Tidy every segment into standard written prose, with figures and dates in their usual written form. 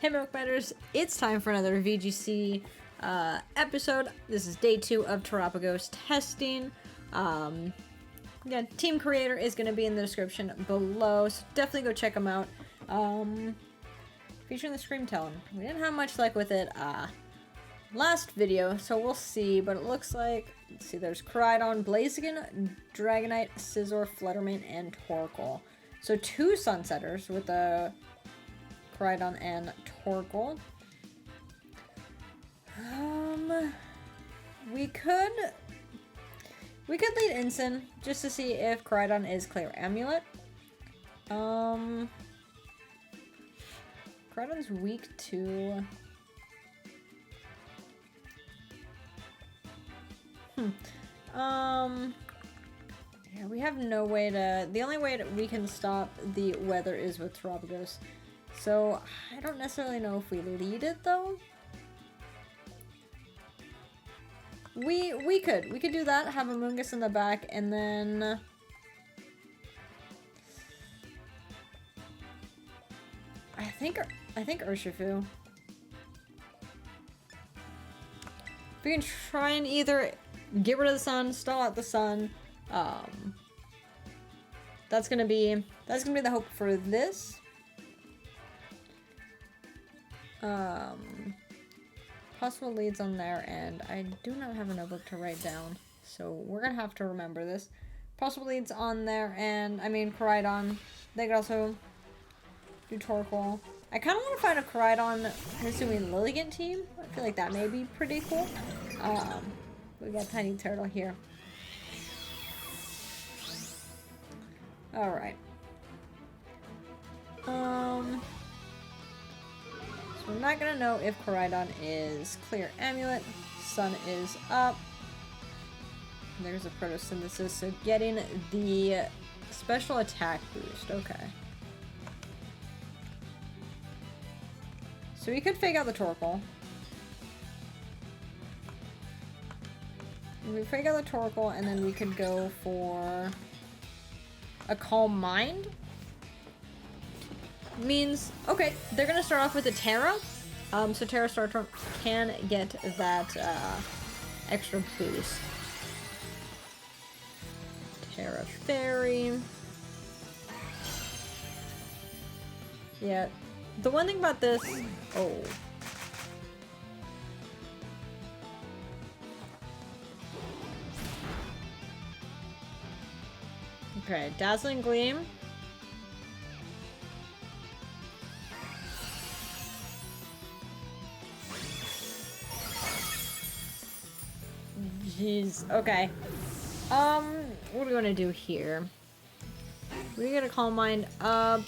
Hey Milk Matters, it's time for another VGC episode. This is day 2 of Terapagos testing. Again, team creator is going to be in the description below, so definitely go check them out. Featuring the Scream Talon. We didn't have much luck with it last video, so we'll see, but it looks like, let's see, there's Koraidon, Blaziken, Dragonite, Scizor, Fluttermane, and Torkoal. So 2 Sunsetters with the Koraidon and Torkoal. We could lead Ensign just to see if Koraidon is Clear Amulet. Koraidon's weak to yeah, we have no way to. The only way that we can stop the weather is with Terapagos. So I don't necessarily know if we lead it though. We could do that. Have a Mungus in the back, and then I think Urshifu. We can try and either get rid of the sun, stall out the sun. That's gonna be the hope for this. Possible leads on there, and I do not have a notebook to write down, so we're gonna have to remember this. Possible leads on there, and I mean Koraidon. They could also do Torkoal. I kind of want to find a Koraidon Mitsumi Lilligant team. I feel like that may be pretty cool. We got Tiny Turtle here. Alright. So we're not gonna know if Koraidon is Clear Amulet. Sun is up. There's a Photosynthesis, so getting the special attack boost. Okay. So we could fake out the Torkoal. We fake out the Torkoal, and then we could go for a Calm Mind. Means, okay, they're gonna start off with a Terra. So Terra Starter can get that extra boost. Terra Fairy. Yeah. The one thing about this, oh. Okay, Dazzling Gleam. Jeez, okay. What are we gonna do here? We're gonna Calm Mind up.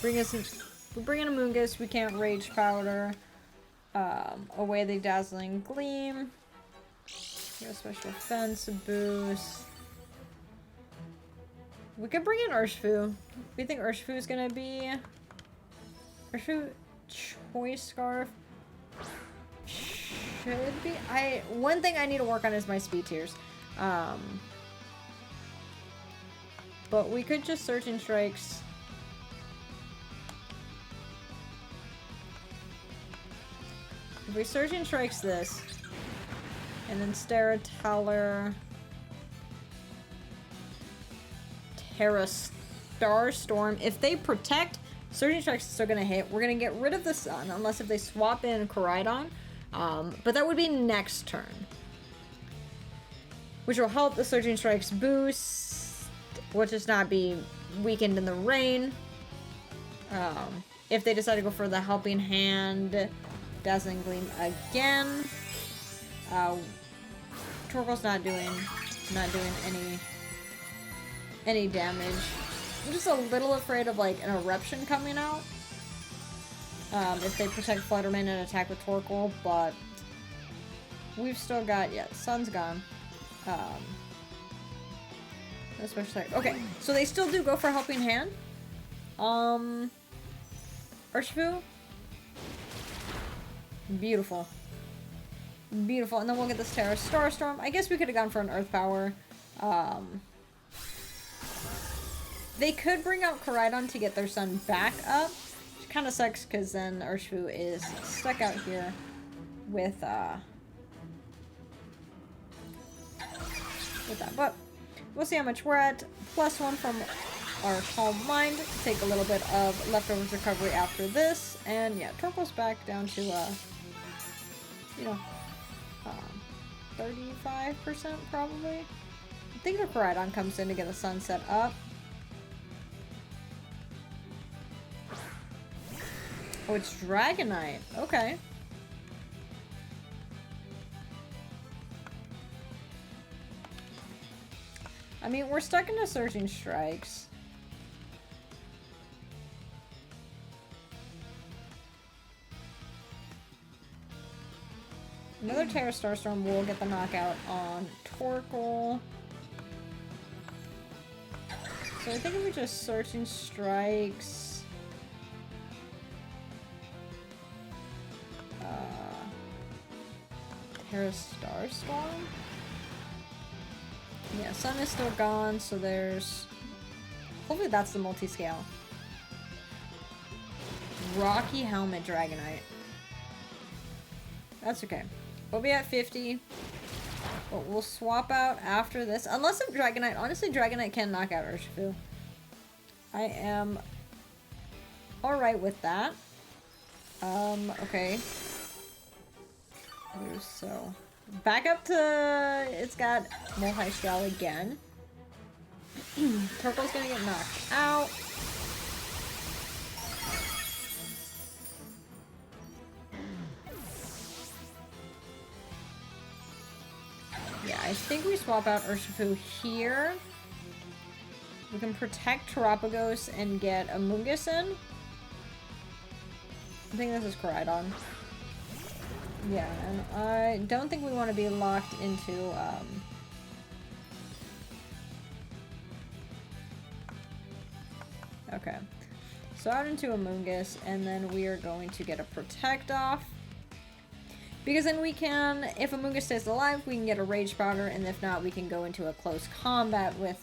Bring in a Mungus, we can't Rage Powder. Away the Dazzling Gleam. We got Special Defense boost. We could bring in Urshifu. We think Urshifu is gonna be Urshifu Choice Scarf. Should be. One thing I need to work on is my speed tiers. But we could just Surging Strikes. If we Surging Strikes this, and then Starateller, Terra Starstorm. If they protect, Surging Strikes is still gonna hit. We're gonna get rid of the sun, unless if they swap in Koraidon. But that would be next turn. Which will help the Surging Strikes boost. Will just not be weakened in the rain. If they decide to go for the Helping Hand, Dazzling Gleam again. Torkoal's not doing any damage. I'm just a little afraid of like an Eruption coming out. If they protect Fluttermane and attack with Torkoal, but we've still got, yeah, Sun's gone. Especially, okay, so they still do go for Helping Hand. Urshifu. Beautiful. Beautiful, and then we'll get this Terra Starstorm. I guess we could have gone for an Earth Power. They could bring out Koraidon to get their sun back up. kind of sucks because then Urshifu is stuck out here with that. But we'll see how much we're at. +1 from our Calm Mind. Take a little bit of leftovers recovery after this. And yeah, Torkoal's back down to, you know, 35% probably. I think the Koraidon comes in to get the sunset up. Oh, it's Dragonite. Okay. I mean, we're stuck into Surging Strikes. Another Terra Starstorm will get the knockout on Torkoal. So I think if we just Searching Strikes... Terra Starstorm? Yeah, Sun is still gone, so there's... Hopefully that's the multi-scale. Rocky Helmet Dragonite. That's okay. We'll be at 50. But we'll swap out after this. Unless if Dragonite... Honestly, Dragonite can knock out Urshifu. I am alright with that. Okay. So, back up to... It's got multi-scale again. Torkoal's gonna get knocked out. Yeah, I think we swap out Urshifu here. We can protect Terapagos and get Amoonguss in. I think this is Koraidon. Yeah, and I don't think we want to be locked into, Okay. So out into Amoonguss, and then we are going to get a Protect off. Because then we can, if Amoonguss stays alive, we can get a Rage Powder, and if not, we can go into a close combat with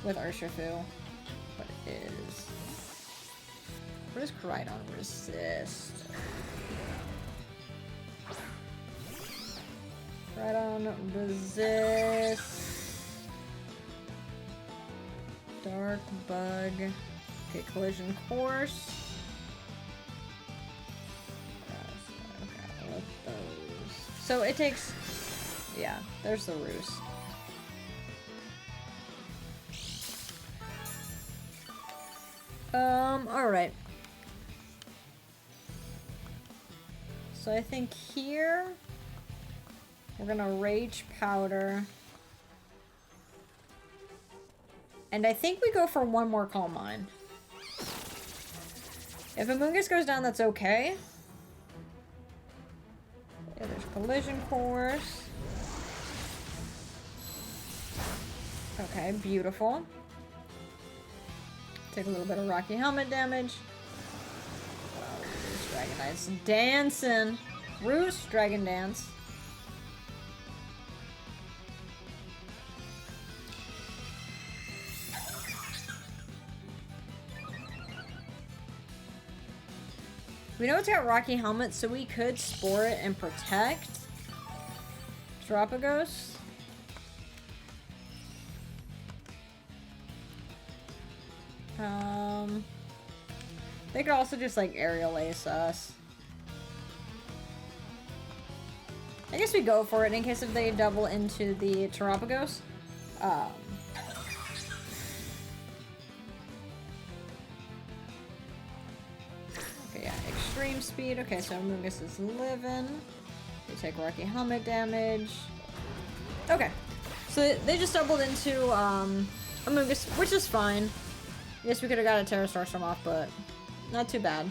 Urshifu. What does Koraidon resist? Koraidon resist... Dark Bug. Okay, Collision Course. Okay, I'll let those... So it takes... Yeah, there's the Roost. Alright. So I think here... We're gonna Rage Powder. And I think we go for one more Calm Mind. If Amoonguss goes down, that's okay. Yeah, there's Collision Course. Okay, beautiful. Take a little bit of Rocky Helmet damage. Oh, this Dragonite's dancing. Roost, Dragon Dance. We know it's got Rocky Helmet, so we could Spore it and protect Terapagos. They could also just like Aerial Ace us. I guess we go for it in case if they double into the Terapagos. Okay, yeah, Extreme Speed. Okay, so Amoonguss is living. They take Rocky Helmet damage. Okay, so they just doubled into Amoonguss, which is fine. I guess we could have got a Terra Starstorm off, but not too bad.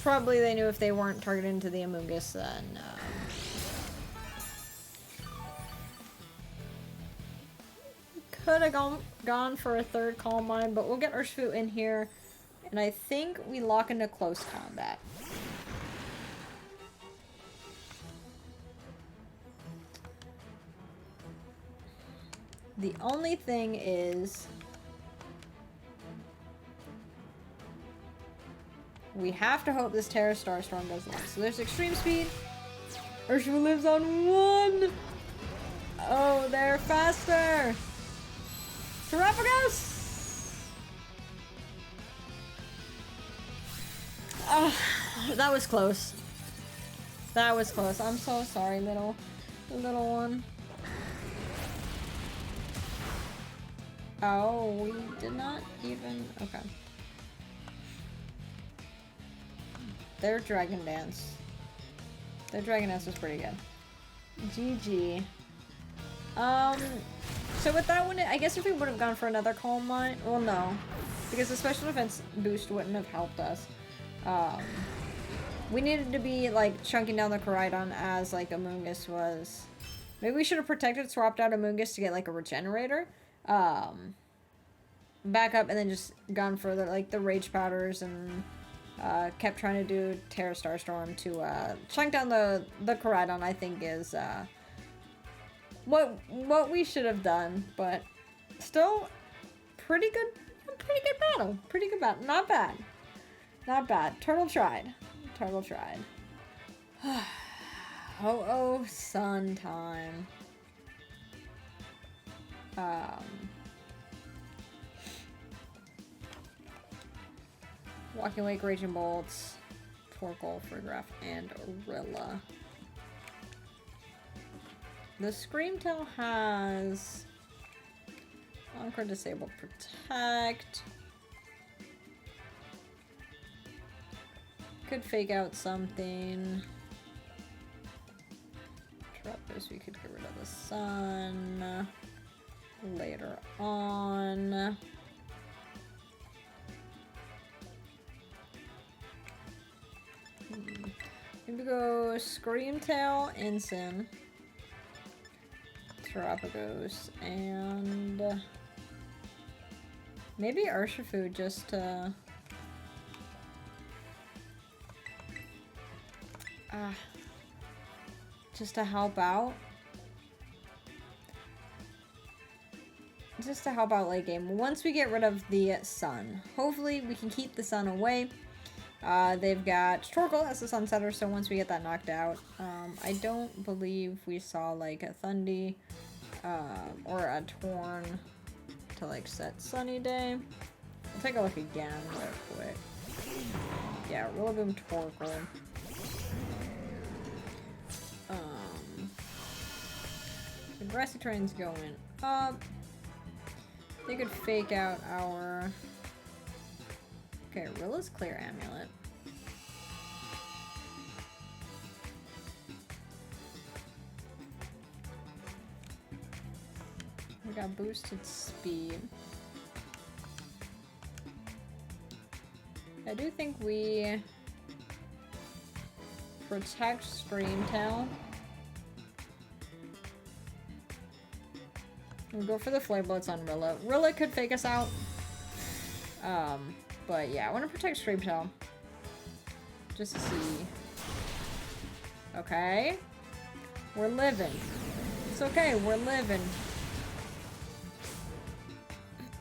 Probably they knew if they weren't targeted into the Amoonguss, then could have gone for a third Calm Mind, but we'll get Urshifu in here, and I think we lock into close combat. The only thing is... We have to hope this Terra Starstorm doesn't live. So there's extreme speed. Ursula lives on 1. Oh, they're faster. Terrapagos! Oh, that was close. That was close. I'm so sorry, little one. Oh, we did not even... Okay. Their Dragon Dance. Their Dragon Dance was pretty good. GG. So with that one, I guess if we would have gone for another Calm Mind... Well, no. Because the special defense boost wouldn't have helped us. We needed to be, like, chunking down the Koraidon as, like, Amoonguss was. Maybe we should have protected, swapped out Amoonguss to get, like, a Regenerator. Back up and then just gone for the, like, the Rage Powders and kept trying to do Terra Starstorm to chunk down the Koraidon, I think is what we should have done, but still pretty good battle. Pretty good battle. Not bad. Not bad. Turtle tried. Turtle tried. Oh, sun time. Walking Wake, Raging Bolts, Torkoal, Friggraff, and Orilla. The Screamtail has Encore, Disable, Protect. Could fake out something. Terrapagos, we could get rid of the sun later on. Maybe go Screamtail, Ensign, Terrapagos, and maybe Urshifu just to help out. Just to help out late game. Once we get rid of the sun, hopefully we can keep the sun away. They've got Torkoal as the Sunsetter, so once we get that knocked out, I don't believe we saw like a Thundy or a Torn to like set Sunny Day. I'll take a look again real quick. Yeah, Rillaboom, Torkoal. The grassy terrain's going up. They could fake out our... Okay, Rilla's Clear Amulet. We got boosted speed. I do think we protect Screamtail. We'll go for the Flare Blitz on Rilla. Rilla could fake us out. But yeah, I want to protect Screamtail. Just to see. Okay. We're living. It's okay, we're living.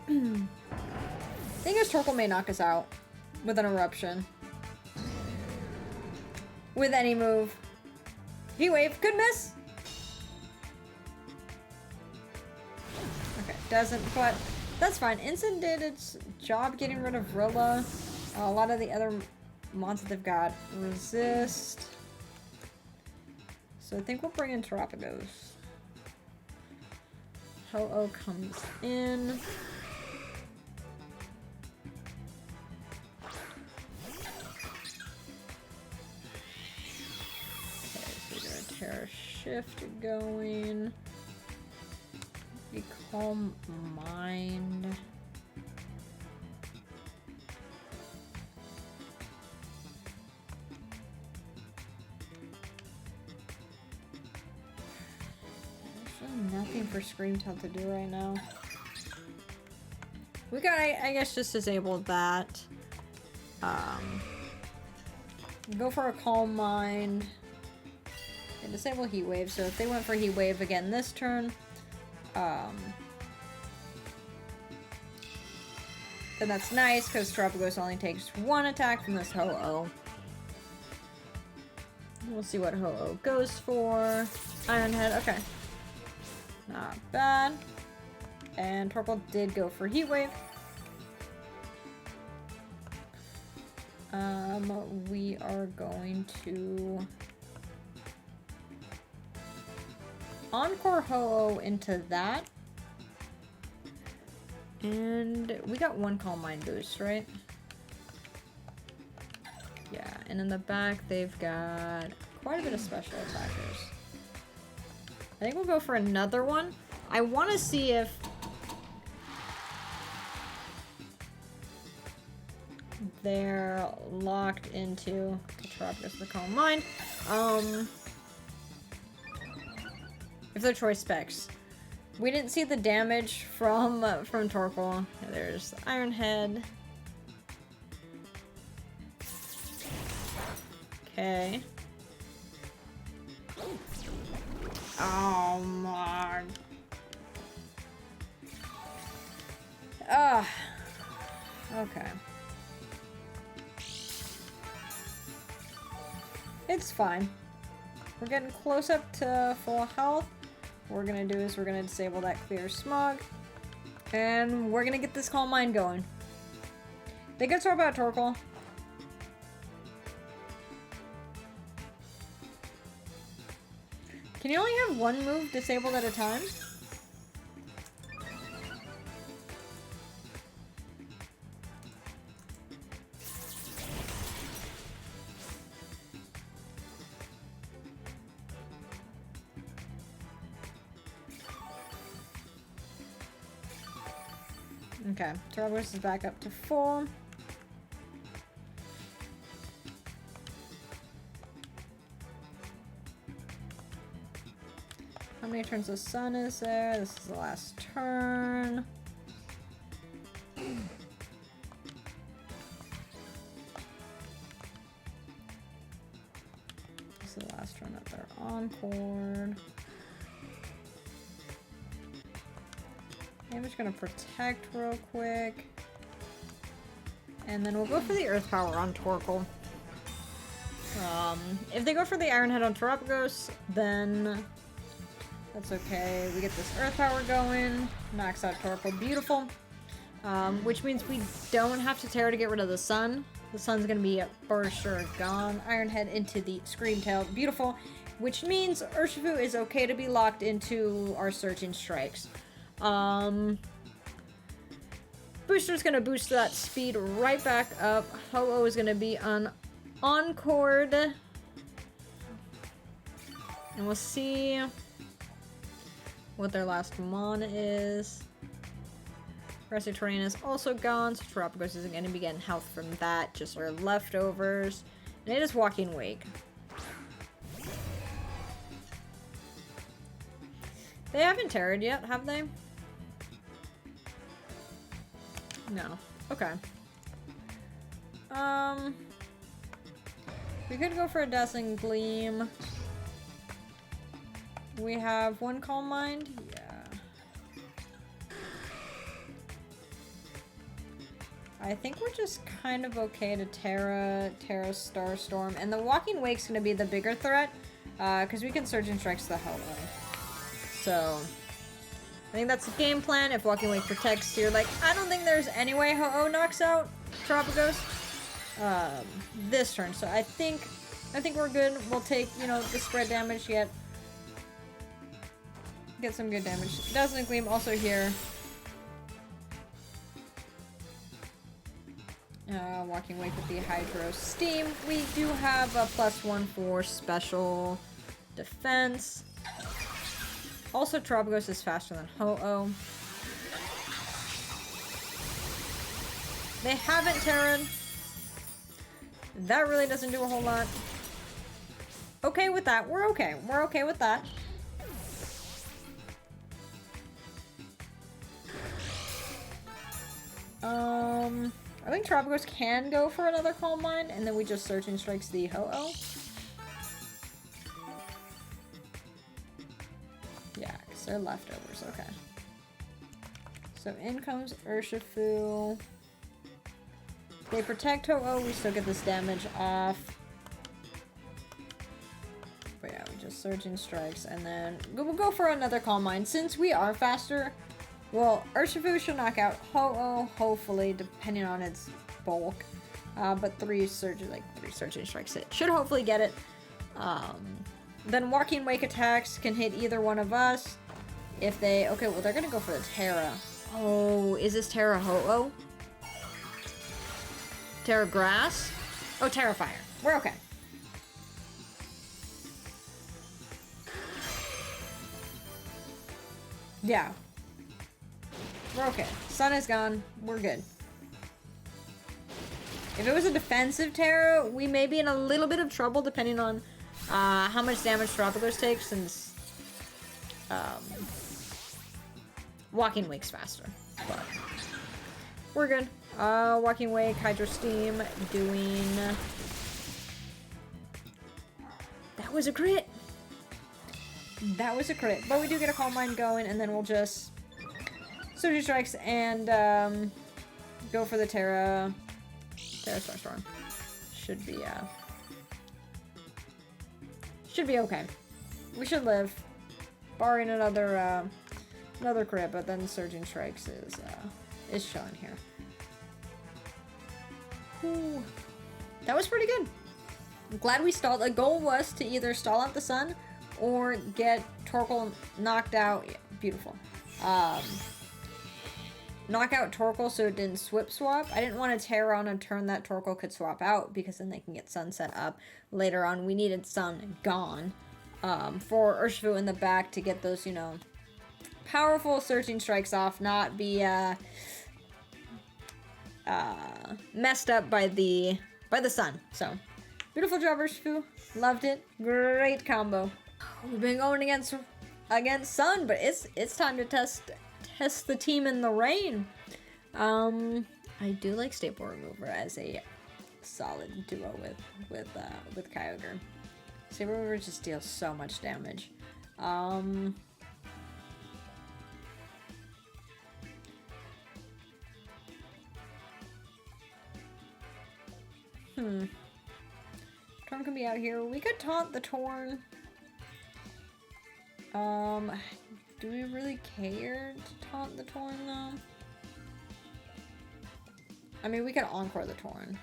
Thing is, Torkoal may knock us out with an Eruption. With any move. Heat Wave could miss. Okay, doesn't, but that's fine. Instant did its job getting rid of Rilla. A lot of the other mons that they've got resist. So I think we'll bring in Terrapagos. Ho-Oh comes in. Okay, so we got a Terra Shift going. We Calm Mind. Nothing for Screamtail to do right now. We got, I guess, just disable that. Go for a Calm Mind. And disable Heat Wave. So if they went for Heat Wave again this turn, then that's nice, because Terapagos only takes 1 attack from this Ho-Oh. We'll see what Ho-Oh goes for. Iron Head, okay. Not bad. And Torkoal did go for Heat Wave. We are going to Encore Ho-Oh into that. And we got 1 Calm Mind boost, right? Yeah, and in the back they've got quite a bit of special attackers. I think we'll go for another one. I want to see if they're locked into Terapagos the Calm Mind. If they're choice specs. We didn't see the damage from Torkoal. There's Iron Head. Okay. Oh my. Okay. It's fine. We're getting close up to full health. What we're gonna do is we're gonna disable that Clear Smog. And we're gonna get this Calm Mind going. They could swap out Torkoal. Can you only have 1 move disabled at a time? Okay, Terapagos is back up to 4. How many turns of sun is there? This is the last turn. This is the last turn that they're encored. I'm just gonna protect real quick. And then we'll go for the Earth Power on Torkoal. If they go for the Iron Head on Terapagos, then that's okay. We get this Earth Power going, knocks out Torkoal, beautiful. Which means we don't have to Terra to get rid of the sun. The sun's gonna be for sure gone. Iron Head into the Scream Tail, beautiful. Which means Urshifu is okay to be locked into our Surging Strikes. Booster's gonna boost that speed right back up. Ho-Oh is gonna be encored. And we'll see what their last mana is. Grassy Terrain is also gone, so Terapagos isn't gonna be getting health from that, just our leftovers. And it is Walking Wake. They haven't terrored yet, have they? No. Okay. We could go for a Dazzling Gleam. We have 1 Calm Mind? Yeah. I think we're just kind of okay to Terra Starstorm. And the Walking Wake's gonna be the bigger threat, because we can Surge and Strikes the Ho-Oh. So I think that's the game plan. If Walking Wake protects, you're like, I don't think there's any way Ho-Oh knocks out Terapagos this turn. So I think we're good. We'll take, you know, the spread damage, get some good damage. Dazzling Gleam also here. Walking Wake with the Hydro Steam. We do have a +1 for special defense. Also, Terapagos is faster than Ho-Oh. They haven't Terra'd. That really doesn't do a whole lot. Okay with that. We're okay. We're okay with that. I think Terapagos can go for another Calm Mind, and then we just Searching Strikes the Ho-Oh. Yeah, because they're leftovers. Okay. So in comes Urshifu. They protect Ho-Oh, we still get this damage off. But yeah, we just Surging Strikes, and then we'll go for another Calm Mind. Since we are faster, well, Urshifu should knock out Ho-Oh, hopefully, depending on its bulk. But 3 Surging Strikes it should hopefully get it. Then Walking Wake attacks can hit either one of us. If they... Okay, well, they're gonna go for the Terra. Oh, is this Terra Ho-Oh? Terra Grass? Oh, Terra Fire. We're okay. Yeah. We're okay. Sun is gone. We're good. If it was a defensive Terra, we may be in a little bit of trouble depending on how much damage Tropico's take, since Walking Wake's faster. But we're good. Walking Wake, Hydro Steam, doing... That was a crit! That was a crit. But we do get a Calm Mind going, and then we'll just Surgery Strikes and go for the Terra Starstorm. Should be okay. We should live. Barring another crit, but then Surging Strikes is showing here. Whew. That was pretty good. I'm glad we stalled. The goal was to either stall out the Sun or get Torkoal knocked out. Yeah, beautiful. Knock out Torkoal so it didn't swap. I didn't want to tear on a turn that Torkoal could swap out, because then they can get Sun set up later on. We needed Sun gone for Urshifu in the back to get those, you know, powerful Surging Strikes off, not be messed up by the Sun. So beautiful job, Urshifu. Loved it. Great combo. We've been going against Sun, but it's time to test the team in the rain. I do like Staple Remover as a solid duo with Kyogre. Staple Remover just deals so much damage. Torn can be out here. We could taunt the Torn. Do we really care to taunt the Torn, though? I mean, we could Encore the Torn.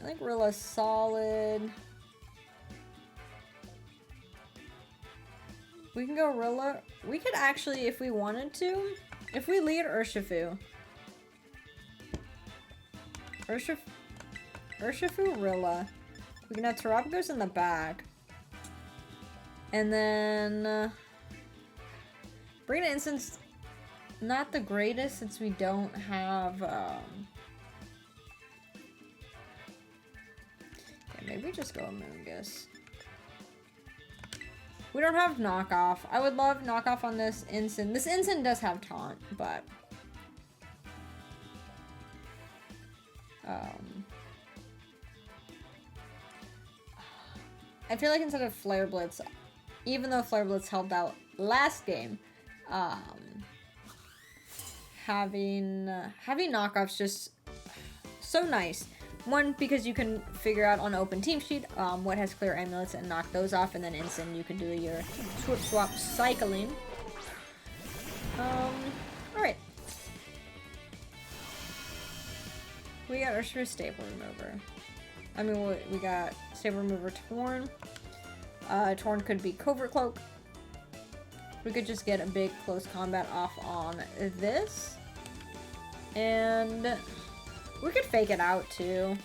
I think Rilla's solid. We can go Rilla. We could actually, if we wanted to, if we lead Urshifu. Urshifu, Rilla. We can have Terapagos in the back. And then Bring It Instance, not the greatest since we don't have yeah, maybe just go Amoonguss. We don't have knockoff. I would love knockoff on this Ensign. This Ensign does have taunt, but I feel like instead of Flare Blitz, even though Flare Blitz helped out last game, having knockoffs just so nice. One, because you can figure out on open team sheet what has clear amulets and knock those off, and then Ensign you can do your swap cycling. Alright. We got Urshifu Staple Remover. I mean, we got Staple Remover Torn. Torn could be Covert Cloak. We could just get a big close combat off on this. And we could fake it out too.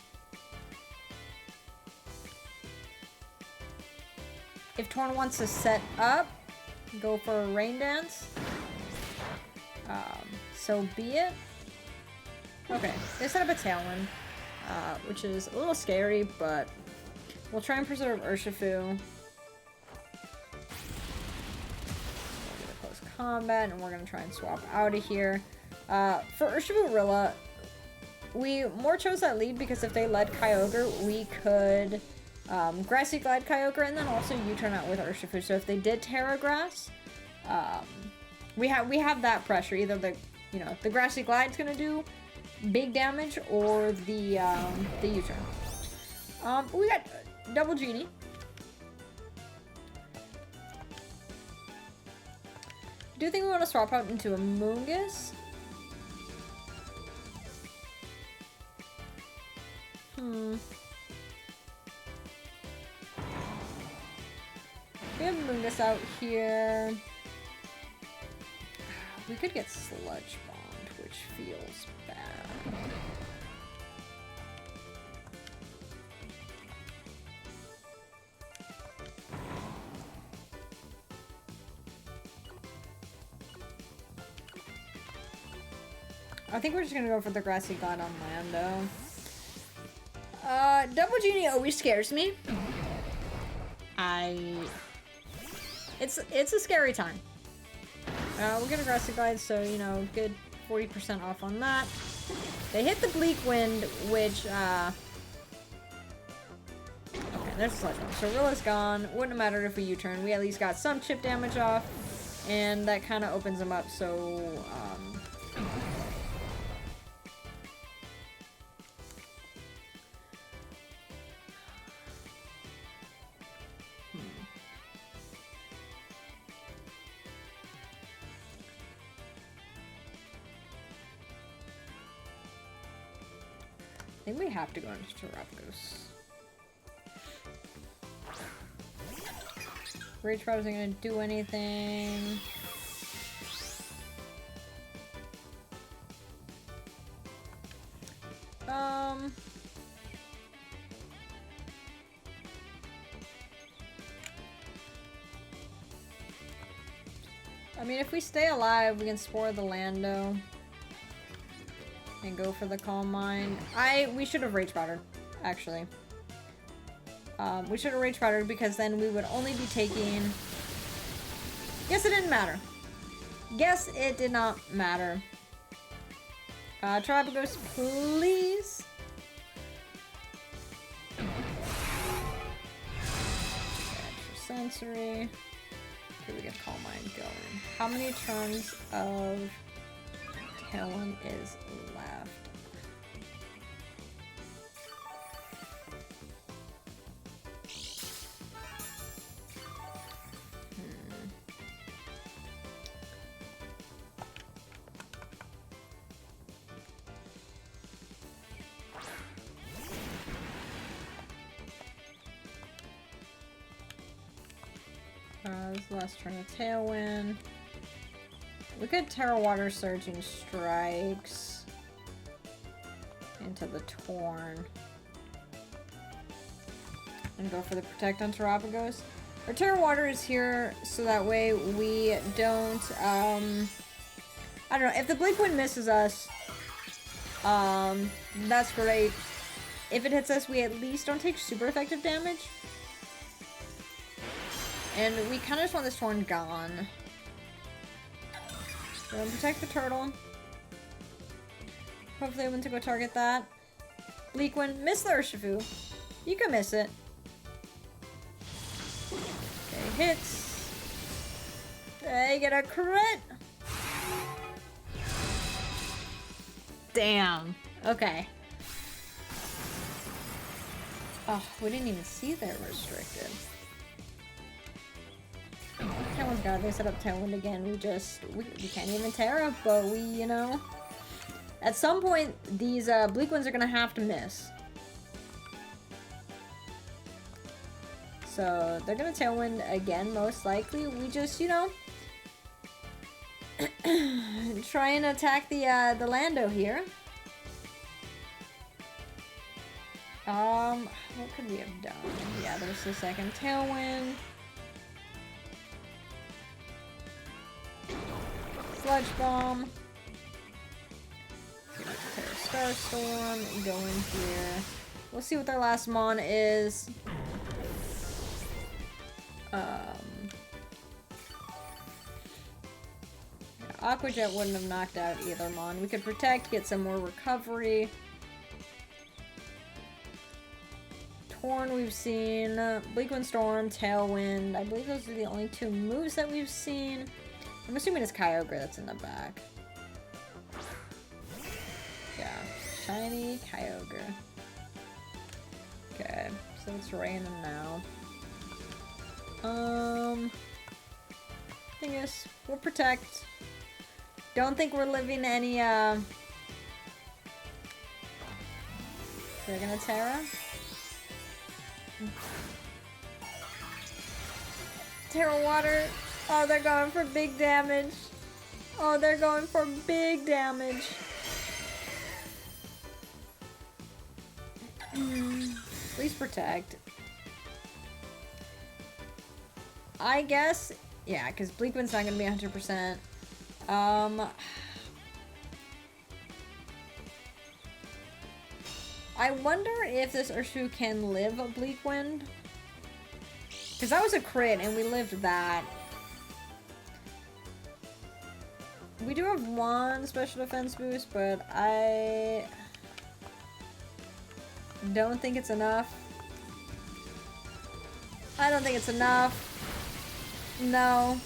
If Torn wants to set up, go for a Rain Dance. So be it. Okay, they set up a Tailwind, which is a little scary, but we'll try and preserve Urshifu. Close combat, and we're gonna try and swap out of here. For Urshifu Rilla, we more chose that lead because if they led Kyogre, we could Grassy Glide Kyogre and then also U-turn out with Urshifu. So if they did Terra Grass, we have that pressure. Either you know, the Grassy Glide's gonna do big damage or the U-turn. We got double Genie. Do you think we want to swap out into a Moongus? We have Moongus out here. We could get Sludge Bomb, which feels bad. I think we're just gonna go for the Grassy Glide on Lando. Double Genie always scares me. It's a scary time. We'll get a Grassy Glide, so, you know, good 40% off on that. They hit the Bleak Wind, which, okay, there's a Sludge Bomb. So Rilla's gone. Wouldn't have mattered if we U-turn. We at least got some chip damage off, and that kind of opens them up, so, I think we have to go into Terrapagos. Rage Rod isn't gonna do anything. I mean, if we stay alive, we can Spore the Lando. And go for the Calm Mind. We should have Rage Powdered, actually. We should have Rage Powdered because then we would only be taking... Guess it didn't matter. Guess it did not matter. Terrapagos, please. Extra Sensory. Okay, we get Calm Mind going. How many turns of Tailwind is left? This is the last turn of Tailwind. We could Terra Water Surging Strikes into the Torn and go for the Protect on Terrapagos. Our Terra Water is here so that way we don't, I don't know, if the Bleak Wind misses us, that's great. If it hits us, we at least don't take super effective damage. And we kind of just want this Torn gone. We're gonna protect the turtle. Hopefully I want to go target that. Bleak Wind, miss the Urshifu. You can miss it. Okay, hits. They get a crit. Damn. Okay. Oh, we didn't even see they're restricted. Tailwind's got it. They set up Tailwind again. We can't even Terra, but we, you know. At some point, these Bleak Winds are gonna have to miss. So, they're gonna Tailwind again, most likely. We just, you know, try and attack the Lando here. What could we have done? Yeah, there's the second Tailwind. Sludge Bomb. Terra Starstorm. Go in here. We'll see what their last Mon is. Aqua Jet wouldn't have knocked out either Mon. We could Protect, get some more recovery. Torn we've seen. Bleak Wind Storm, Tailwind. I believe those are the only two moves that we've seen. I'm assuming it's Kyogre that's in the back. Shiny Kyogre. Okay, so it's raining now. Thing is, we'll protect. Don't think we're living any, They're gonna Terra? Terra Water. Oh, they're going for big damage. Oh, they're going for big damage. Please protect. I guess, yeah, because Bleak Wind's not gonna be 100%. I wonder if this Urshifu can live a Bleak Wind. Because that was a crit, and we lived that. We do have one special defense boost, but I don't think it's enough. I don't think it's enough. No.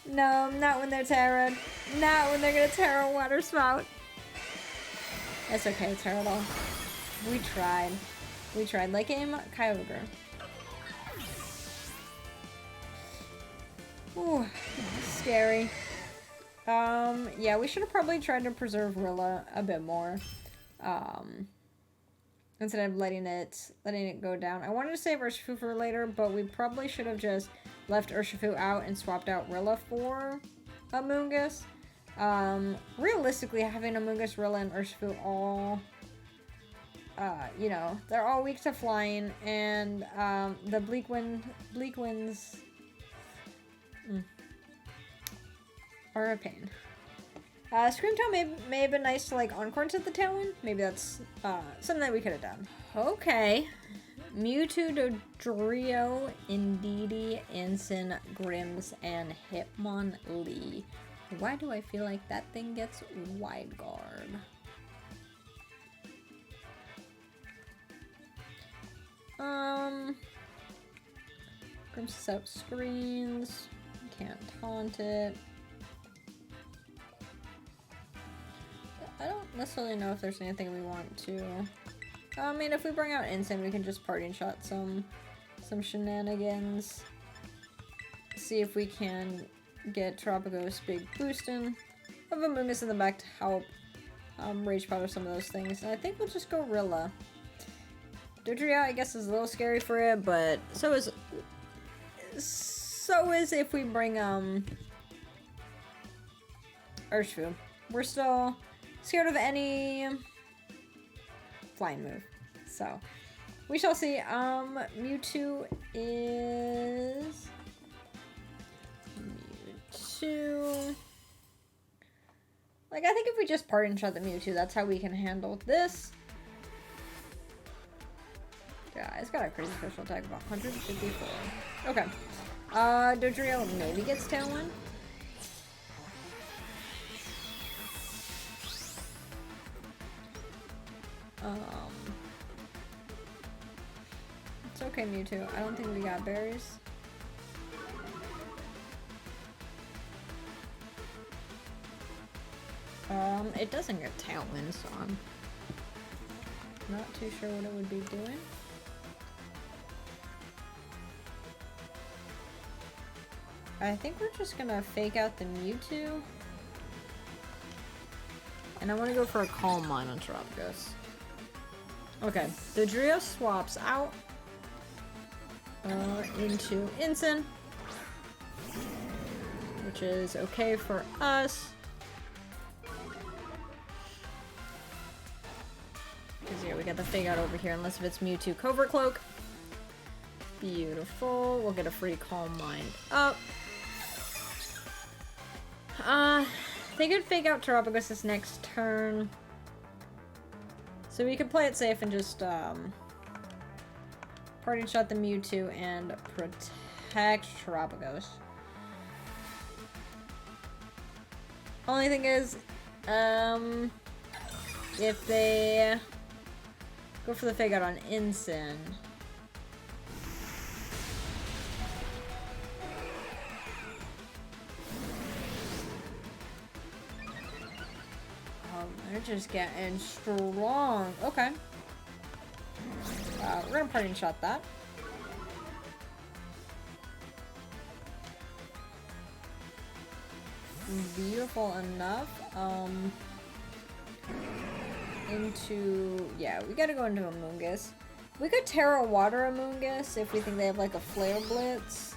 No, not when they're Terra'd. Not when they're gonna Terra Water Spout. It's okay, Turtle. We tried. We tried. Late game, Kyogre. Ooh, scary. Yeah, we should have probably tried to preserve Rilla a bit more. Instead of letting it go down. I wanted to save Urshifu for later, but we probably should have just left Urshifu out and swapped out Rilla for Amoonguss. Realistically, having Amoonguss, Rilla, and Urshifu all, you know, they're all weak to flying, and the Bleak Winds are a pain. Screamtail may have been nice to, like, Encore into the Tailwind. Maybe that's something that we could have done. Okay. Mewtwo, Dodrio, Indeedee, Ensign, Grims, and Hitmonlee. Why do I feel like that thing gets Wide Guard? Grims is out screens. Can't taunt it. I don't necessarily know if there's anything we want to. I mean, if we bring out Insane, we can just party and shot some Shenanigans. See if we can get Tropico's big boostin' of Amoonguss in the back to help Rage Powder some of those things. And I think we'll just go Rilla. Dodrio, I guess, is a little scary for it, but so is if we bring Urshifu. We're still scared of any flying move. So we shall see. Mewtwo is Mewtwo. Like, I think if we just party and shot the Mewtwo, that's how we can handle this. Yeah, it's got a crazy special attack of 154. Okay. Dodrio maybe gets Tailwind. It's okay, Mewtwo. I don't think we got berries. It doesn't get Tailwind, so I'm not too sure what it would be doing. I think we're just gonna fake out the Mewtwo. And I want to go for a Calm Mind on Tropico's. Okay, Dodrio swaps out into Ensign, which is okay for us. Because, yeah, we got the fake out over here, unless if it's Mewtwo Covert Cloak. Beautiful. We'll get a free Calm Mind up. They could fake out Tropico's this next turn. So we could play it safe and just, party shot the Mewtwo and protect Tropico's. Only thing is, if they go for the fake out on Ensign, just getting strong. Okay. We're gonna parting shot that. Beautiful enough. Yeah, we gotta go into Amoonguss. We could Terra Water Amoonguss if we think they have like a Flare Blitz.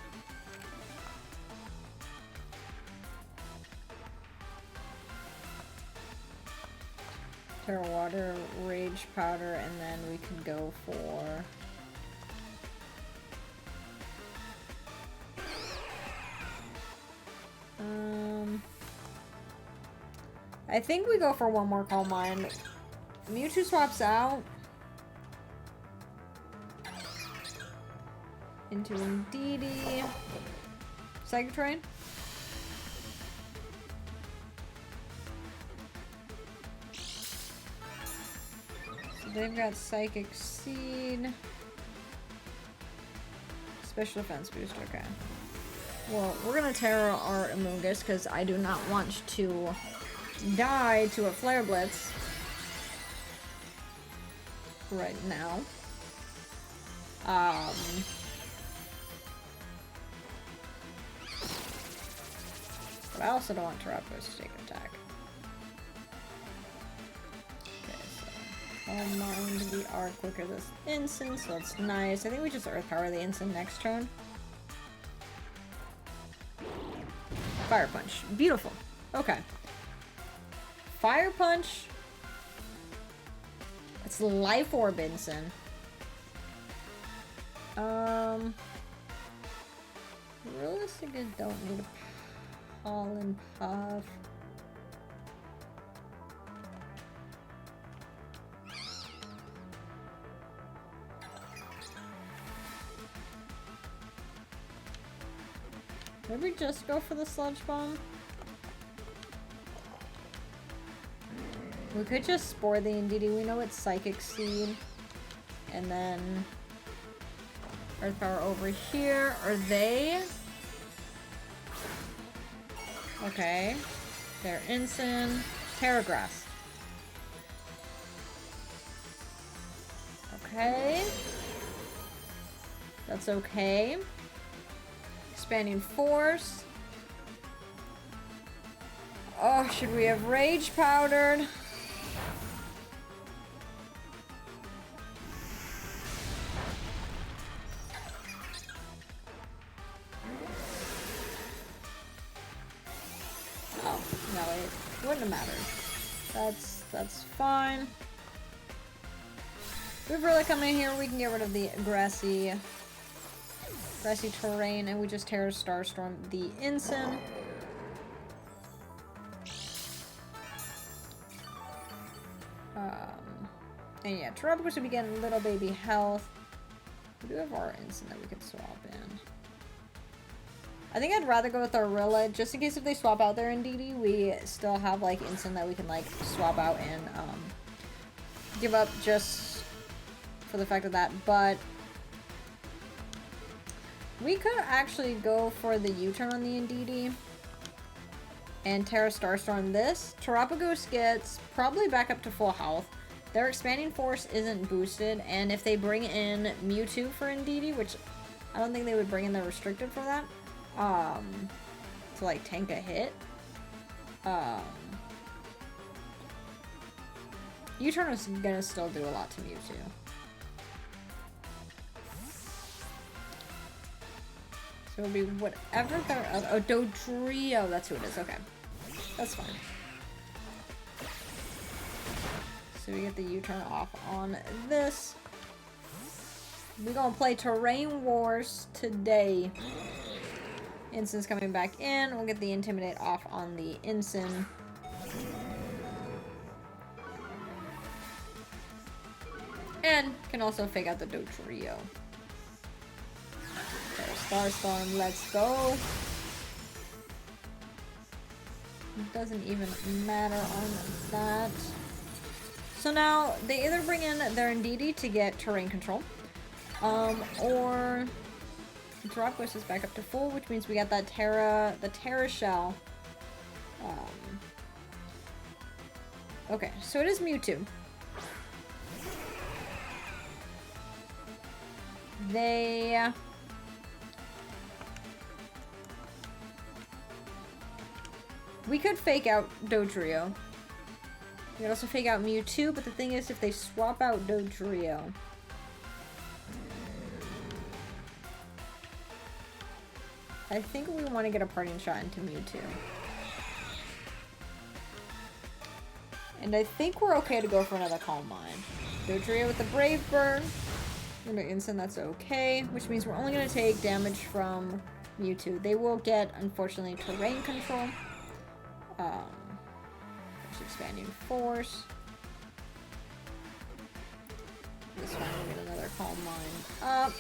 Terra Water, Rage Powder, and then we could go for... I think we go for one more Calm Mind. Mewtwo swaps out into Indeedee. Psychic Terrain. So they've got Psychic Seed. Special Defense Boost, okay. Well, we're gonna Terra our Amoonguss because I do not want to die to a Flare Blitz right now. But I also don't want Terrapos to take an attack. Okay, so Calm Mind, we are quicker this instant, so that's nice. I think we just Earth Power the instant next turn. Fire Punch. Beautiful. Okay. Fire Punch. It's Life Orb Instant. Realistically, I don't need a Pollen Puff. Maybe just go for the Sludge Bomb. We could just Spore the Indeedee. We know it's Psychic Seed. And then Earth Power over here. Are they? Okay. They're Instant. Terra Grass. Okay. That's okay. Expanding Force. Oh, should we have Rage Powdered? Oh, no, it wouldn't have mattered. That's fine. We've really come in here, we can get rid of the grassy terrain, and we just Terra Starstorm the Ensign. And yeah, Terrapos would be getting little baby health. We do have our Ensign that we could swap in. I think I'd rather go with our Rilla, just in case if they swap out their Indeedee, we still have like Ensign that we can like swap out and give up just for the fact of that, but we could actually go for the U-turn on the Indeedee and Terra Starstorm this. Terrapos gets probably back up to full health. Their Expanding Force isn't boosted, and if they bring in Mewtwo for Indeedee, which I don't think they would bring in the restricted for that, to like tank a hit, U-turn is gonna still do a lot to Mewtwo. So it'll be whatever their other... Oh, Dodrio! That's who it is. Okay. That's fine. So we get the U-turn off on this. We're gonna play Terrain Wars today. Ensign's coming back in. We'll get the Intimidate off on the Ensign. And can also fake out the Dodrio. Starstorm, let's go. It doesn't even matter on that. So now, they either bring in their Indeedee to get terrain control, or Terrapos is back up to full, which means we got that the Terra Shell. Okay, so it is Mewtwo. They... we could fake out Dodrio. We could also fake out Mewtwo, but the thing is, if they swap out Dodrio... I think we want to get a parting shot into Mewtwo. And I think we're okay to go for another Calm Mind. Dodrio with the Brave Bird. We're gonna instant, that's okay. Which means we're only gonna take damage from Mewtwo. They will get, unfortunately, terrain control. There's Expanding Force. This one will get another Calm Mind up.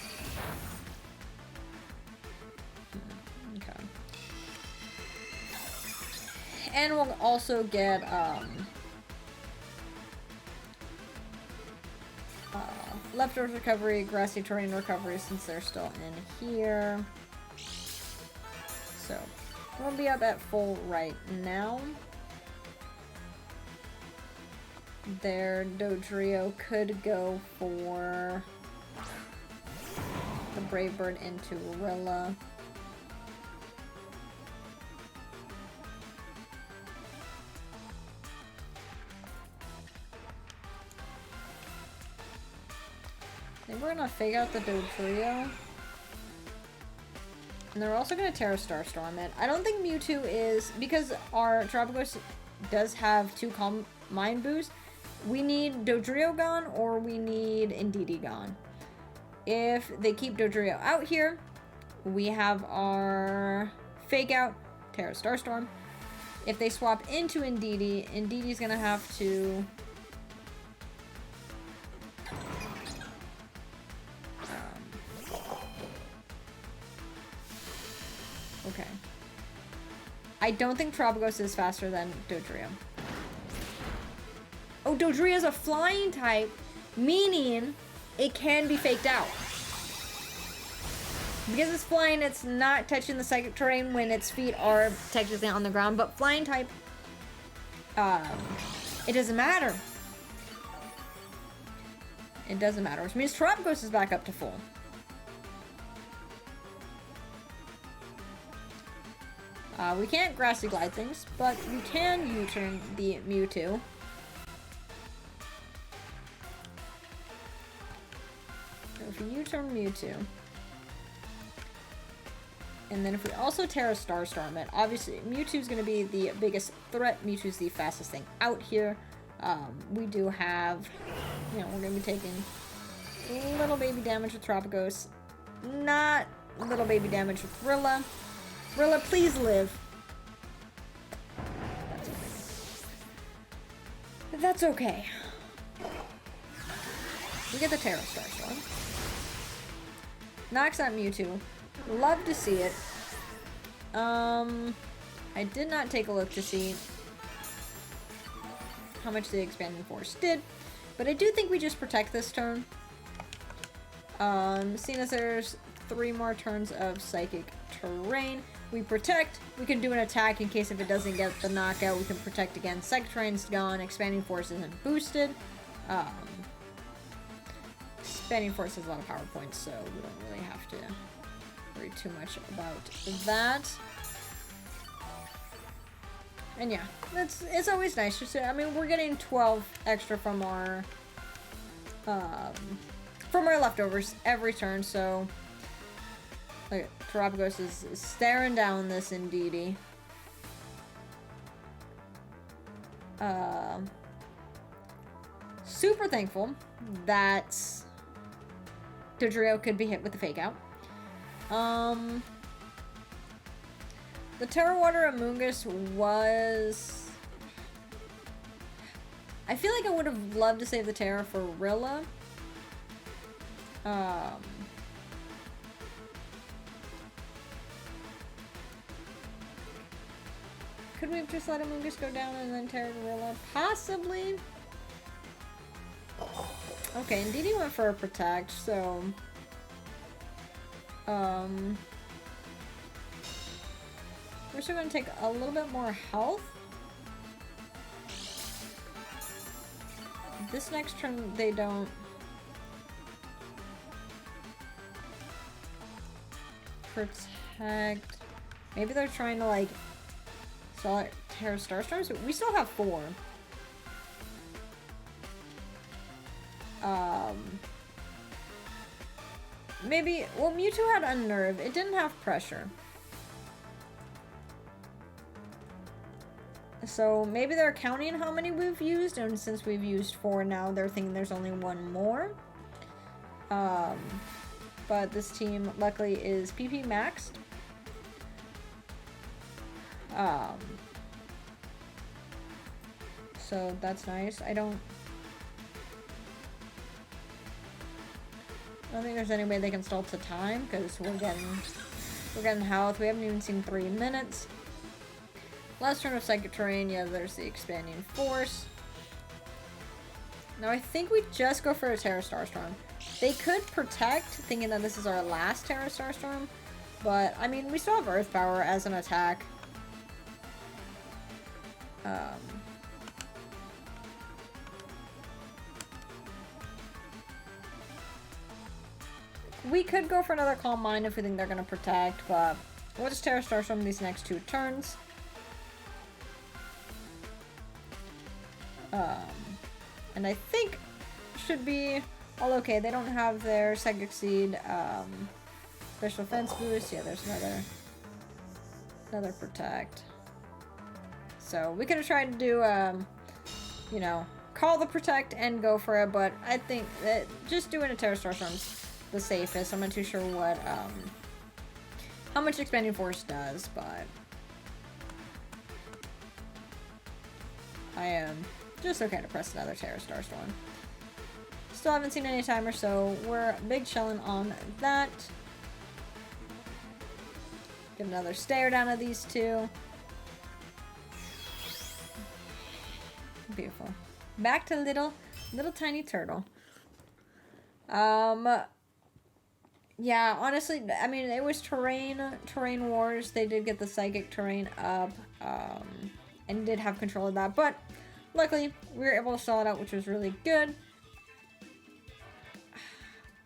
Okay. And we'll also get, Leftovers Recovery, Grassy Terrain Recovery, since they're still in here. So, we'll be up at full right now. Their Dodrio could go for the Brave Bird into Rilla. I think we're gonna fake out the Dodrio. And they're also gonna Terra Starstorm it. I don't think Mewtwo is, because our Tropicos does have 2 Calm Mind boosts. We need Dodrio gone, or we need Indeedee gone. If they keep Dodrio out here, we have our fake out, Terra Starstorm. If they swap into Indeedee, Indeedee's gonna have to... okay. I don't think Tropicos is faster than Dodrio. Oh, Dodrio is a flying type, meaning it can be faked out. Because it's flying, it's not touching the psychic terrain when its feet are technically on the ground, but flying type, it doesn't matter. It doesn't matter, which means Tropicos is back up to full. We can't Grassy Glide things, but we can U-turn the Mewtwo. So if we U-turn Mewtwo, and then if we also Terra Starstorm it, obviously Mewtwo's going to be the biggest threat. Mewtwo's the fastest thing out here. We do have, you know, we're going to be taking little baby damage with Tropicos, not little baby damage with Rilla. Rilla, please live. That's okay. We get the Terra Starstorm. Knocks out Mewtwo. Love to see it. I did not take a look to see how much the Expanding Force did, but I do think we just protect this turn. Seeing as there's 3 more turns of Psychic Terrain, we protect. We can do an attack in case if it doesn't get the knockout. We can protect again. Psychic Terrain's gone. Expanding Force isn't boosted. Expanding Force has a lot of power points, so we don't really have to worry too much about that. And yeah, it's always nice just to, I mean, we're getting 12 extra from our leftovers every turn, so like, Tropicos is staring down this Indeedee. Super thankful that Dodrio could be hit with the fake out. The Terra Water Amoonguss was... I feel like I would have loved to save the Terra for Rilla. Could we have just let Amoonguss go down and then Terra Rilla? Possibly. Okay, Indeedee went for a Protect, so... we're still going to take a little bit more health. This next turn, they don't. Protect. Maybe they're trying to, like, sell Terra Starstorms? We still have 4. Maybe, well, Mewtwo had Unnerve. It didn't have Pressure. So maybe they're counting how many we've used, and since we've used 4 now, they're thinking there's only 1 more. But this team, luckily, is PP maxed. So that's nice. I don't think there's any way they can stall to time, because we're getting health. We haven't even seen 3 minutes. Last turn of Psychic Terrain, yeah, there's the Expanding Force. Now I think we just go for a Terra Starstorm. They could Protect, thinking that this is our last Terra Starstorm, but I mean, we still have Earth Power as an attack. We could go for another Calm Mind if we think they're going to Protect, but we'll just Terra Starstorm these next 2 turns. And I think should be all okay. They don't have their Psychic Seed, Special Defense boost. Yeah, there's another Protect. So we could have tried to do, you know, call the Protect and go for it, but I think that just doing a Terra Starstorm's the safest. I'm not too sure what, how much Expanding Force does, but I am just okay to press another Terra Starstorm. Still haven't seen any timer, so we're big chilling on that. Get another stare down of these 2. Beautiful. Back to little tiny turtle. Yeah, honestly, I mean, it was terrain wars. They did get the Psychic Terrain up, and did have control of that, but luckily we were able to stall it out, which was really good.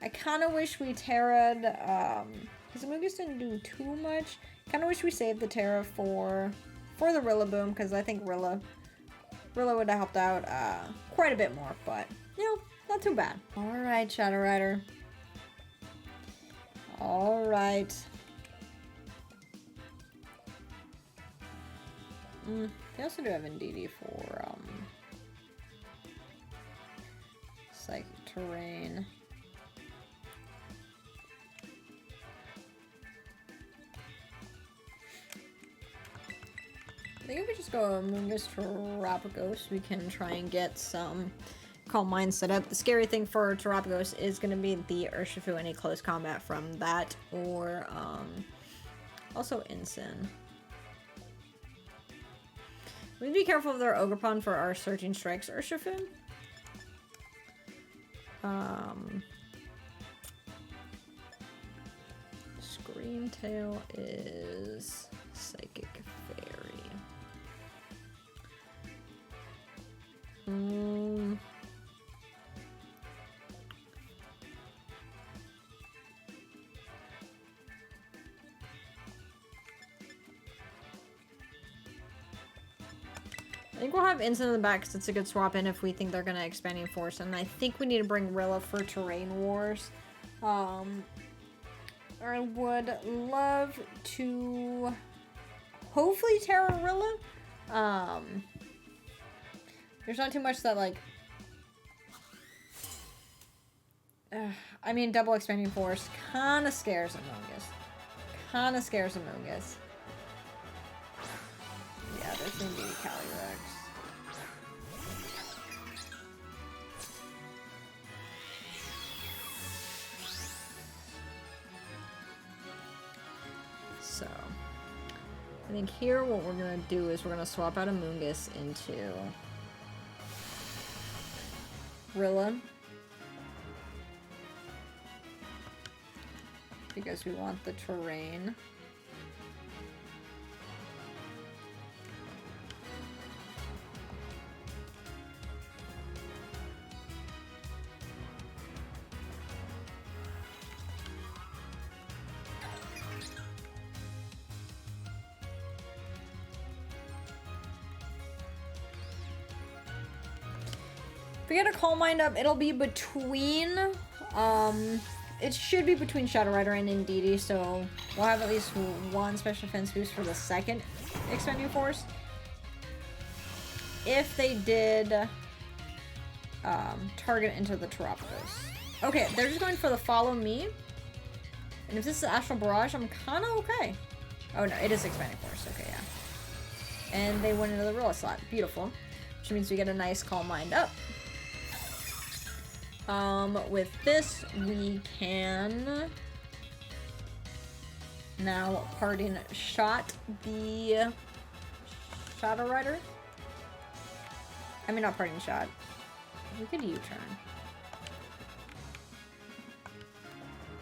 I kind of wish we Terra'd, because Amoonguss didn't do too much. Kind of wish we saved the Terra for the Rillaboom, because I think Rilla would have helped out quite a bit more, but, you know, not too bad. Alright, Shadow Rider. Alright. They also do have Indeedee for, Psychic Terrain. I think if we just go Amoonguss Terrapagos, we can try and get some Calm Mind set up. The scary thing for Terrapagos is going to be the Urshifu, any close combat from that, or also Ensign. We need to be careful of their Ogerpon for our Surging Strikes Urshifu. Scream Tail is Psychic Fairy. I think we'll have Ensign in the back because it's a good swap in if we think they're going to Expanding Force. And I think we need to bring Rilla for Terrain Wars. I would love to hopefully Terra Rilla. There's not too much that, like... I mean, double Expanding Force kind of scares Amoonguss. Yeah, there's going to be Calyrex. So, I think here what we're going to do is we're going to swap out Amoonguss into Rilla. Because we want the terrain. If we get a Calm Mind up, it'll be between, it should be between Shadow Rider and Indeedee, so we'll have at least one special defense boost for the second Expending Force. If they did, target into the Terapagos. Okay, they're just going for the Follow Me. And if this is Astral Barrage, I'm kind of okay. Oh no, it is Expanding Force. Okay, yeah. And they went into the Rolla slot. Beautiful. Which means we get a nice Calm Mind up. With this, we can now Parting Shot the Shadow Rider. I mean, not Parting Shot. We could U-turn.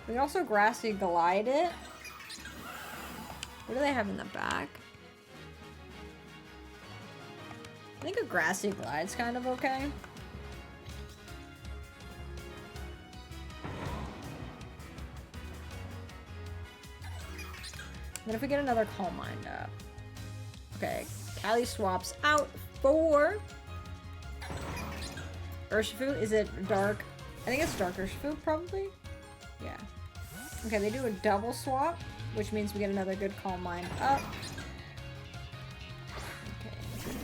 We can also Grassy Glide it. What do they have in the back? I think a Grassy Glide's kind of okay. Then if we get another Calm Mind up. Okay, Callie swaps out for Urshifu. Is it Dark? I think it's Dark Urshifu, probably? Yeah. Okay, they do a double swap, which means we get another good Calm Mind up. Okay,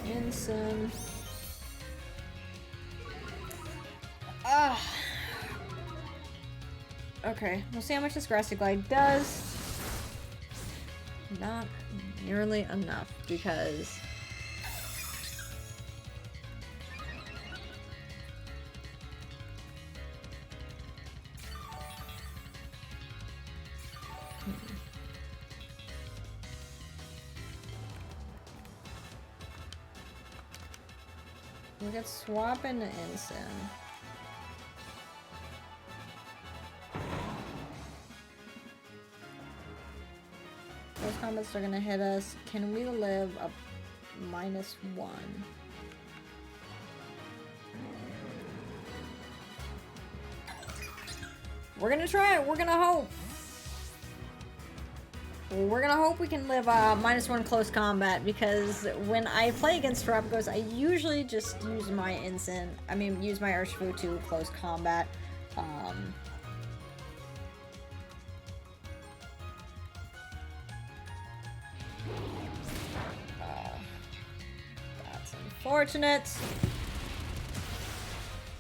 Ensign. Ah. Okay, we'll see how much this Grassy Glide does. Not nearly enough, because we could swap into Ensign. Those combats are gonna hit us. Can we live a -1? We're gonna try it. We're gonna hope. We're gonna hope we can live a -1 close combat, because when I play against Terapagos, I usually just use my Ensign. I mean, use my Urshifu to close combat. That's unfortunate.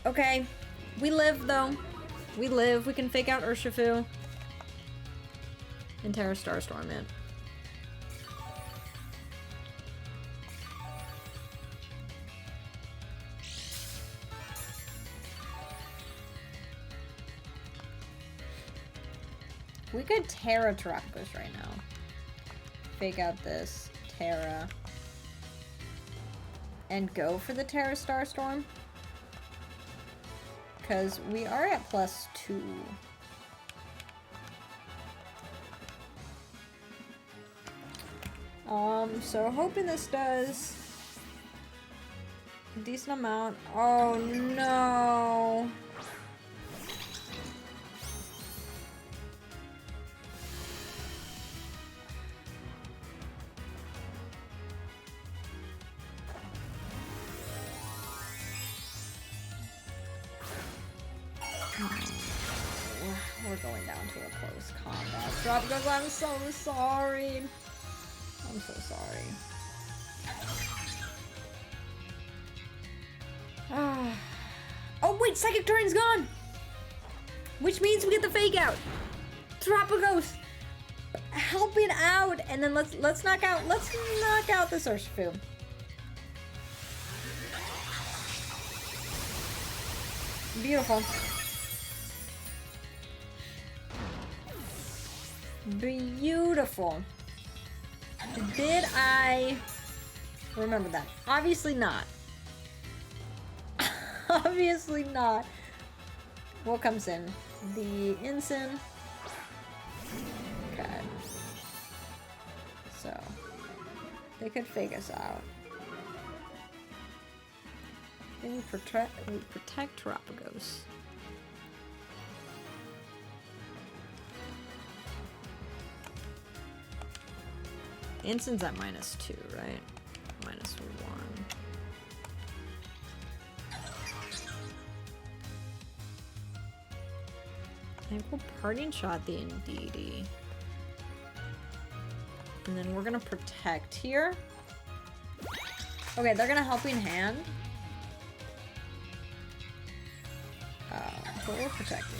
Okay, we live though. We live. We can fake out Urshifu. And Terra Starstorm it. We could Terra Terapagos right now. Fake out this Terra. And go for the Terra Starstorm. Because we are at +2. So hoping this does a decent amount. Oh no. We're going down to a close combat. Terapagos, I'm so sorry. I'm so sorry. Oh wait, Psychic Terrain's gone! Which means we get the fake out. Terapagos, help it out, and then let's knock out this Urshifu. Beautiful. Beautiful. Did I remember that? Obviously not. Obviously not. What comes in? The Ensign. Okay. So, they could fake us out. Then we protect Terapagos. Ensign's at -2, right? -1. I think we'll parting shot the Indeedee. And then we're gonna protect here. Okay, they're gonna helping hand. But we're protecting.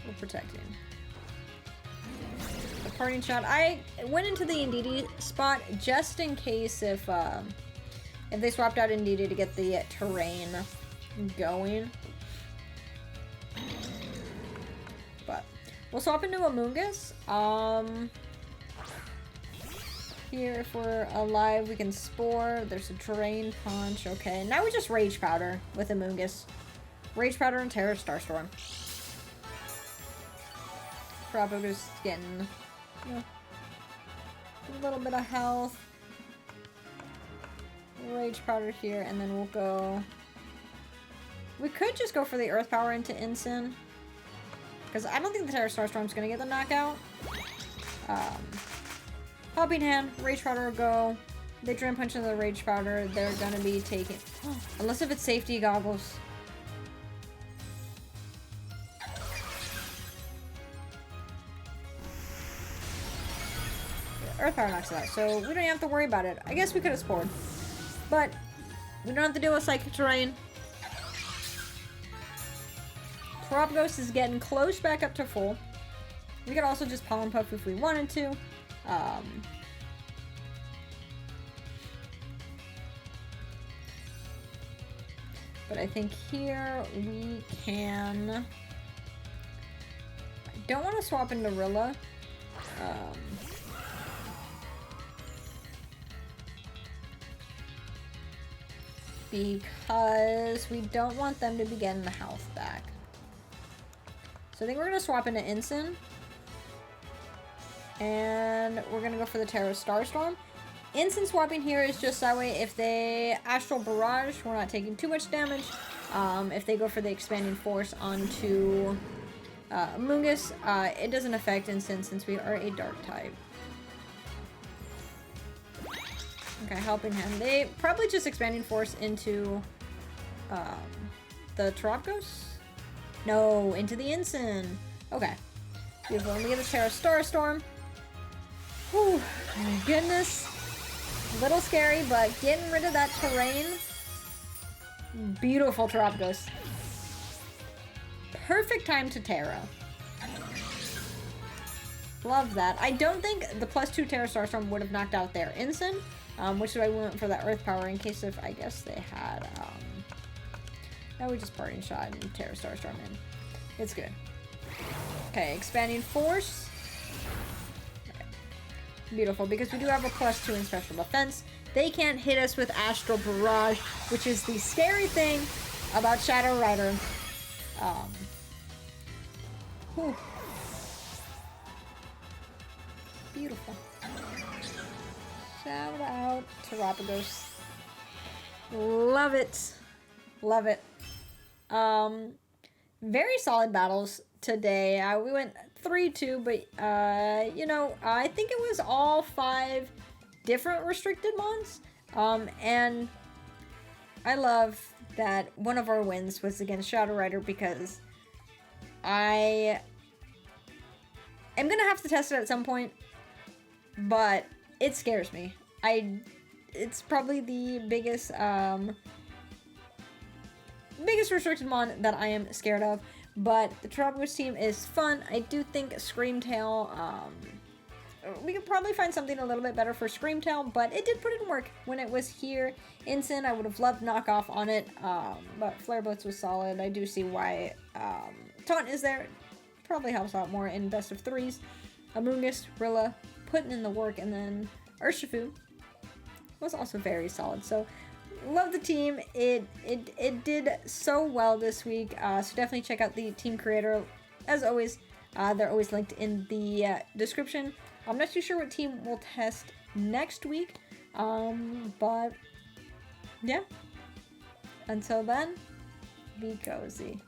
We're protecting. The parting shot. I went into the Indeedee spot just in case if they swapped out Indeedee to get the terrain going. But we'll swap into Amoonguss. Here, if we're alive, we can Spore. There's a Terrain Punch. Okay, now we just Rage Powder with Amoonguss. Rage Powder and Terra Starstorm. Tropico's getting a little bit of health. Rage Powder here, and then we'll go... We could just go for the Earth Power into Ensign. Because I don't think the Terra Starstorm's going to get the knockout. Helping Hand, Rage Powder will go. They Drain Punch into the Rage Powder. They're going to be taking... Unless if it's Safety Goggles. Earth Power knocks it out, so we don't have to worry about it. I guess we could have Spored. But we don't have to deal with Psychic Terrain. Tropico's is getting close back up to full. We could also just Pollen Puff if we wanted to. But I think here we can... I don't want to swap into Rilla. Because we don't want them to be getting the health back. So I think we're going to swap into Ensign. And we're going to go for the Terra Starstorm. Ensign swapping here is just that way if they Astral Barrage, we're not taking too much damage. If they go for the Expanding Force onto Amoonguss, it doesn't affect Ensign since we are a Dark type. Okay, Helping Hand. They probably just Expanding Force into the Tropico's? No, into the Ensign. Okay. Beautiful. And we get the Terra Starstorm. Whew, my goodness. A little scary, but getting rid of that terrain. Beautiful Tropico's. Perfect time to Terra. Love that. I don't think the +2 Terra Starstorm would have knocked out their Ensign, which is why we went for that Earth Power in case if, I guess, they had, now we just Parting Shot and Terra Starstorm in. It's good. Okay, Expanding Force. Okay. Beautiful, because we do have a +2 in Special Defense. They can't hit us with Astral Barrage, which is the scary thing about Shadow Rider. Whew. Beautiful. Shout out to Tropico's. Love it. Love it. Very solid battles today. We went 3-2, but, you know, I think it was all 5 different restricted mons. And I love that one of our wins was against Shadow Rider because I am going to have to test it at some point, but it scares me. It's probably the biggest restricted mon that I am scared of, but the Tropico's team is fun. I do think Screamtail, we could probably find something a little bit better for Screamtail, but it did put in work when it was here. Ensign, I would have loved knockoff on it, but Flare Blitz was solid. I do see why Taunt is there. Probably helps out more in best of 3s. Amoonguss, Rilla, putting in the work, and then Urshifu was also very solid. So love the team. It did so well this week. So definitely check out the team creator. As always, they're always linked in the description. I'm not too sure what team we'll test next week. But yeah. Until then, be cozy.